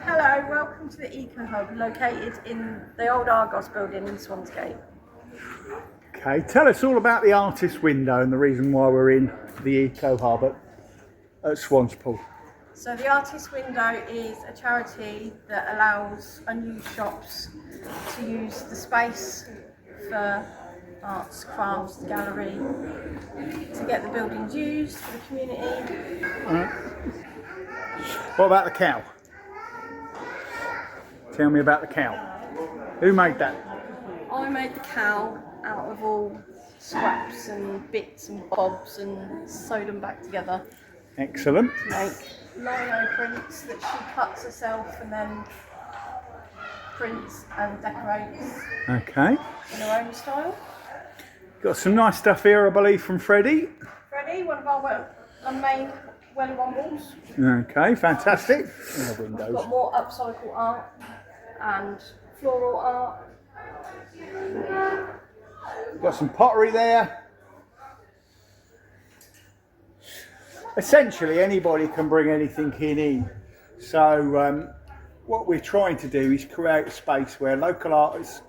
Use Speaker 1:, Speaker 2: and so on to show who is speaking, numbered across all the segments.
Speaker 1: Hello, welcome to the Eco Hub, located in the old Argos building in Swansgate.
Speaker 2: Okay, tell us all about the artist window and the reason why we're in the Eco Hub at Swanspool.
Speaker 1: So the Artist Window is a charity that allows unused shops to use the space for arts, crafts, gallery, to get the buildings used for the community.
Speaker 2: What about the cow? Tell me about the cow. Who made that?
Speaker 1: I made the cow out of all scraps and bits and bobs and sewed them back together.
Speaker 2: Excellent.
Speaker 1: To make lino prints that she cuts herself and then prints and decorates
Speaker 2: Okay.
Speaker 1: in her own style.
Speaker 2: Got some nice stuff here, I believe, from Freddie.
Speaker 1: Freddie, one of our main Welly Wombles.
Speaker 2: Okay, fantastic. In the
Speaker 1: We've
Speaker 2: windows.
Speaker 1: got more upcycle art and floral art.
Speaker 2: Got some pottery there. Essentially, anybody can bring anything in. So what we're trying to do is create a space where local artists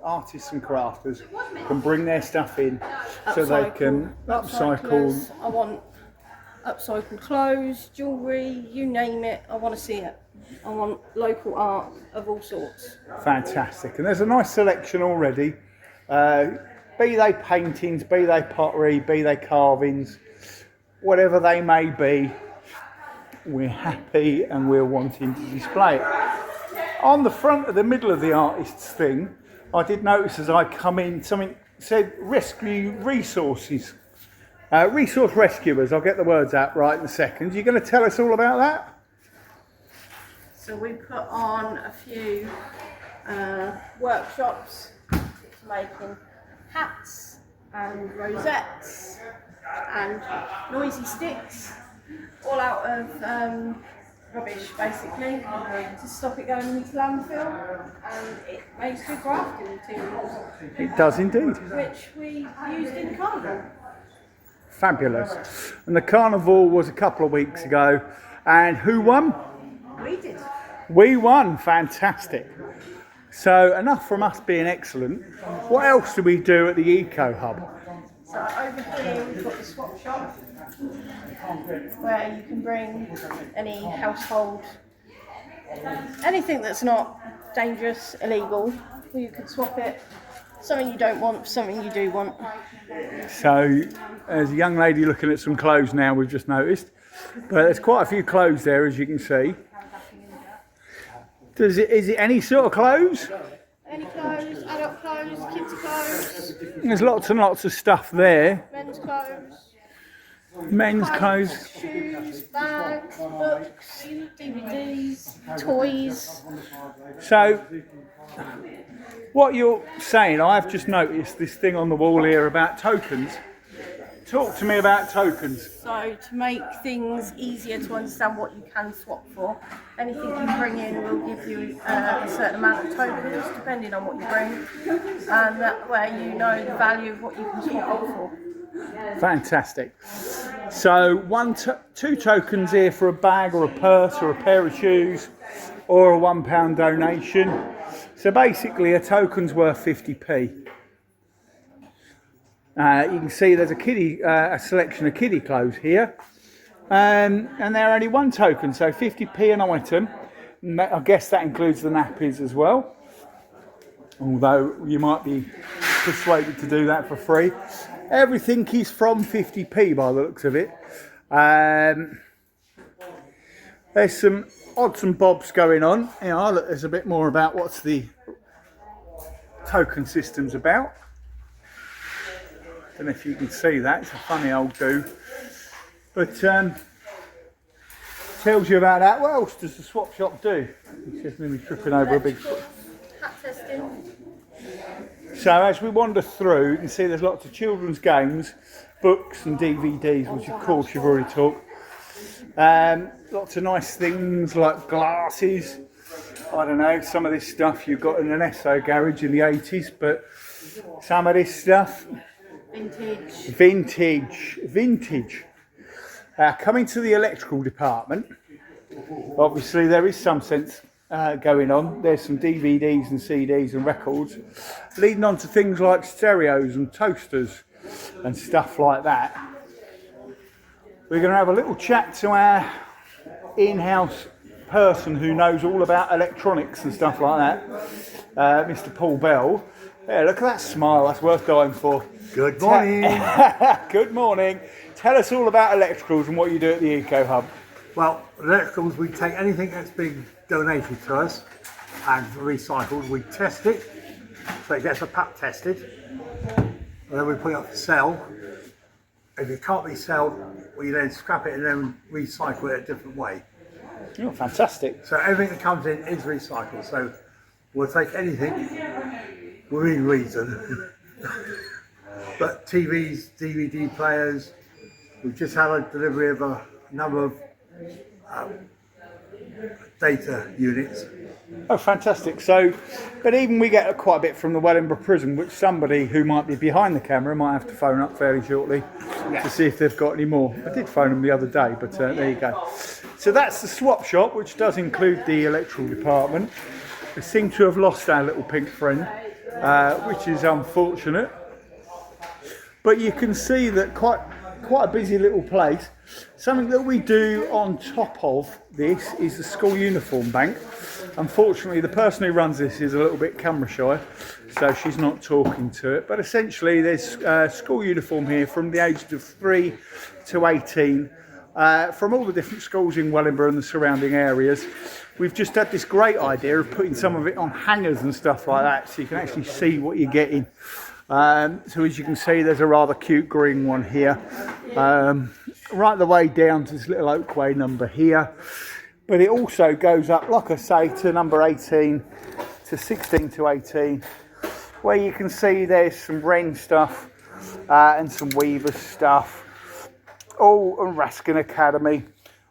Speaker 2: and crafters can bring their stuff in, so they can upcycle.
Speaker 1: I want upcycled clothes, jewellery, you name it, I want to see it. I want local art of all sorts.
Speaker 2: Fantastic, and there's a nice selection already. Be they paintings, be they pottery, be they carvings, whatever they may be, we're happy and we're wanting to display it. On the front of the middle of the artist's thing, I did notice as I come in, something said rescue resources. Resource rescuers, I'll get the words out right in a second. You're going to tell us all about that?
Speaker 1: So we put on a few workshops for making hats and rosettes and noisy sticks, all out of rubbish basically, to stop it going into landfill, and it makes good grafting materials.
Speaker 2: It does indeed.
Speaker 1: Which we used in the carnival.
Speaker 2: Fabulous. And the carnival was a couple of weeks ago, and who won?
Speaker 1: We did.
Speaker 2: We won. Fantastic. So enough from us being excellent. What else do we do at the Eco Hub?
Speaker 1: So over here we've got the swap shop, where you can bring any household, anything that's not dangerous, illegal, you can swap it. Something you don't want for something you do want.
Speaker 2: So there's a young lady looking at some clothes now, we've just noticed. But there's quite a few clothes there, as you can see. Is it any sort of clothes?
Speaker 1: Any clothes, adult clothes, kids' clothes.
Speaker 2: There's lots and lots of stuff there.
Speaker 1: Men's clothes.
Speaker 2: Men's clothes.
Speaker 1: Shoes, bags, books, DVDs, toys.
Speaker 2: So, what you're saying, I've just noticed this thing on the wall here about tokens. Talk to me about tokens.
Speaker 1: So, to make things easier to understand what you can swap for, anything you bring in will give you a certain amount of tokens, depending on what you bring, and that way you know the value of what you can swap it for.
Speaker 2: Fantastic. So two tokens here for a bag or a purse or a pair of shoes or a £1 donation. So basically a token's worth 50p. You can see there's a selection of kiddie clothes here, and they're only one token, so 50p an item. I guess that includes the nappies as well, although you might be persuaded to do that for free. Everything is from 50p by the looks of it. There's some odds and bobs going on. Look, there's a bit more about what's the token system's about. Don't know if you can see that, it's a funny old do. But tells you about that. What else does the swap shop do? It's just me tripping over a big foot.
Speaker 1: Hat testing.
Speaker 2: So as we wander through, you can see there's lots of children's games, books and DVDs, which of course you've already talked. Lots of nice things like glasses. I don't know, some of this stuff you got in an Esso garage in the 80s, but some of this stuff... Vintage. Coming to the electrical department, obviously there is some sense going on. There's some DVDs and CDs and records, leading on to things like stereos and toasters and stuff like that. We're going to have a little chat to our in-house person who knows all about electronics and stuff like that, Mr. Paul Bell. Yeah, look at that smile, that's worth dying for.
Speaker 3: Good morning.
Speaker 2: Good morning. Tell us all about electricals and what you do at the Eco Hub.
Speaker 3: Well, electricals, we take anything that's been donated to us and recycled, we test it, so it gets a pack tested, and then we put it up for sale. If it can't be sold, we then scrap it and then recycle it a different way.
Speaker 2: Oh, fantastic.
Speaker 3: So everything that comes in is recycled, so we'll take anything within reason. But TVs, DVD players, we've just had a delivery of a number of data units.
Speaker 2: Oh, fantastic. So, but even we get quite a bit from the Wellingborough prison, which somebody who might be behind the camera might have to phone up fairly shortly to see if they've got any more. I did phone them the other day, but there you go. So that's the swap shop, which does include the electrical department. We seem to have lost our little pink friend, which is unfortunate. But you can see that quite a busy little place. Something that we do on top of this is the school uniform bank. Unfortunately, the person who runs this is a little bit camera shy, so she's not talking to it. But essentially, there's school uniform here from the ages of 3 to 18 from all the different schools in Wellingborough and the surrounding areas. We've just had this great idea of putting some of it on hangers and stuff like that, so you can actually see what you're getting. So as you can see, there's a rather cute green one here, right the way down to this little Oakway number here. But it also goes up, like I say, to number 18, to 16 to 18, where you can see there's some Wren stuff and some Weaver stuff, all and Raskin Academy,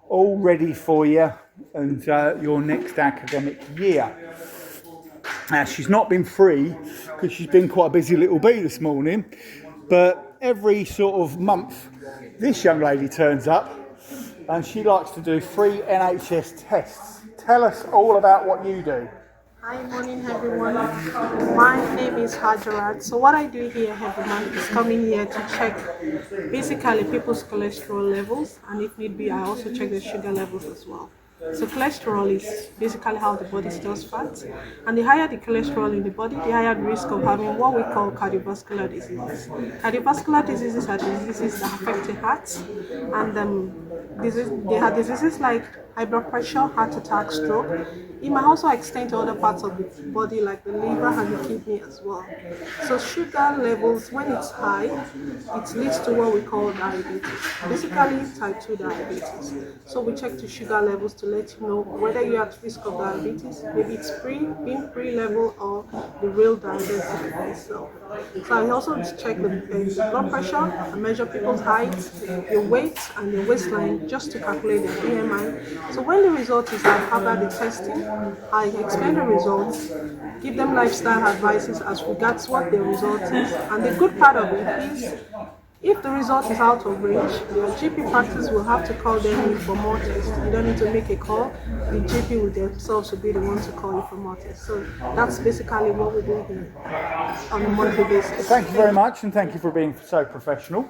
Speaker 2: all ready for you and your next academic year. Now, she's not been free because she's been quite a busy little bee this morning, but every sort of month this young lady turns up and she likes to do free NHS tests. Tell us all about what you do.
Speaker 4: Hi, morning everyone. My name is Hajarat. So what I do here every month is coming here to check basically people's cholesterol levels, and if need be, I also check the sugar levels as well. So cholesterol is basically how the body stores fat, and the higher the cholesterol in the body, the higher the risk of having what we call cardiovascular diseases. Cardiovascular diseases are diseases that affect the heart, and they have diseases like high blood pressure, heart attack, stroke. It might also extend to other parts of the body like the liver and the kidney as well. So sugar levels, when it's high, it leads to what we call diabetes, basically type 2 diabetes. So we check the sugar levels to let you know whether you're at risk of diabetes, maybe it's being pre-level or the real diabetes itself. So I also check the blood pressure, I measure people's height, their weight and their waistline just to calculate their BMI. So when the result is like after the testing, I explain the results, give them lifestyle advices as regards what the result is. And the good part of it is, if the result is out of range, your GP practice will have to call them in for more tests. You don't need to make a call. The GP will themselves will be the one to call you for more tests. So that's basically what we do here on a monthly basis.
Speaker 2: Thank you very much, and thank you for being so professional.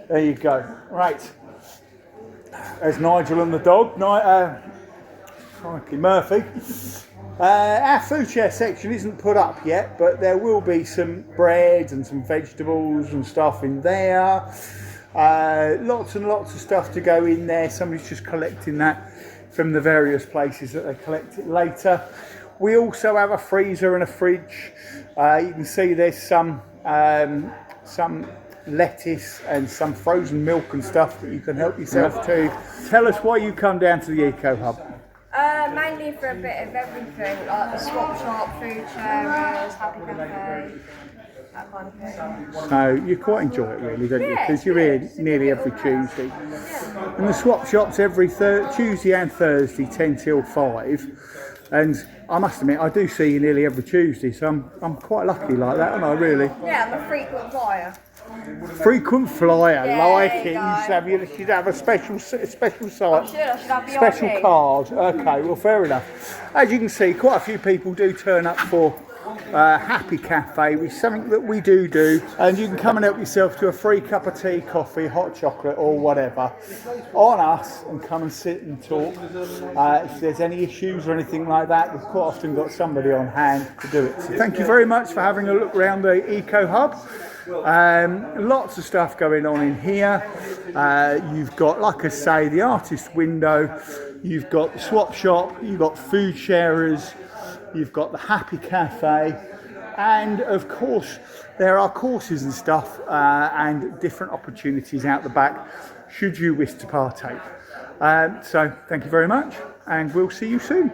Speaker 2: There you go. Right. There's Nigel and the dog. Crikey, Murphy. Our food share section isn't put up yet, but there will be some bread and some vegetables and stuff in there. Lots and lots of stuff to go in there. Somebody's just collecting that from the various places that they collect it later. We also have a freezer and a fridge. You can see there's some lettuce and some frozen milk and stuff that you can help yourself to. Tell us why you come down to the Eco Hub.
Speaker 5: Mainly for a bit of everything, like the swap shop, food sharers, Happy Café, that kind of thing.
Speaker 2: So you quite enjoy it really, don't you? Because you're here nearly every Tuesday. And the swap shop's every Tuesday and Thursday, 10 till 5. And I must admit, I do see you nearly every Tuesday, so I'm quite lucky like that, aren't I, really?
Speaker 5: Yeah, I'm a frequent flyer.
Speaker 2: Frequent flyer,
Speaker 5: Yeah,
Speaker 2: like
Speaker 5: there
Speaker 2: it.
Speaker 5: you
Speaker 2: You should have a special site,
Speaker 5: I should have
Speaker 2: special
Speaker 5: VIP.
Speaker 2: card. Okay, well, fair enough. As you can see, quite a few people do turn up for Happy Cafe, which is something that we do. And you can come and help yourself to a free cup of tea, coffee, hot chocolate, or whatever on us, and come and sit and talk. If there's any issues or anything like that, we've quite often got somebody on hand to do it. So thank you very much for having a look around the Eco Hub. Lots of stuff going on in here. You've got, like I say, the artist window, you've got the swap shop, you've got food sharers, you've got the Happy Cafe, and of course there are courses and stuff and different opportunities out the back should you wish to partake. So thank you very much, and we'll see you soon.